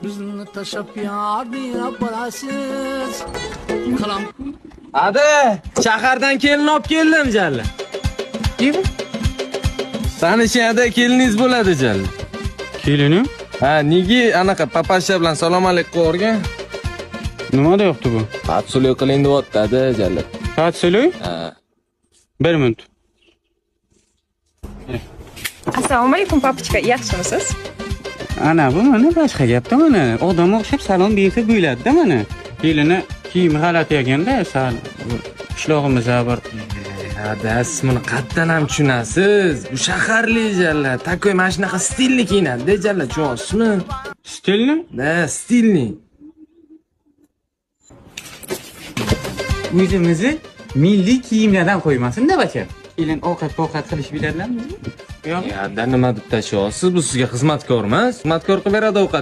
Bizni tashlab yardiga borasiz. Qalam. Ada, shahardan kelin olib keldim Jalla. Kim? Tanishingda keliningiz bo'ladi Jalla. Kelinim? Ha, nega anaqa papasha bilan salom alaykum qo'rgan? Nima deyapti bu? Patsuloy qiling deyapti Jalla. Patsuloy? Ha. 1 minut. Assalomu alaykum papichka, yaxshimisiz? Ana bu mana boshqa gapda mana odam o'xshab salom bersa bo'ladi-da mana. Kelini kiyimi g'alati yeganda sal qishlog'imiz bir Ada, siz buni qatdan ham tushunasiz. Bu shaharlik Jalla. Takoy mana shunaqa stilli kiyinadi Jalla, tushunasizmi? stilni. Da, stilli. O'zimizni milliy kiyimlardan qo'ymasin-da bacha. Kelin ovqat qilish biladilarmi? Yo'q. Ya, da nima deb tashlaysiz? Bu sizga xizmatkor emas. Xizmatkor qilib beradi ovqat.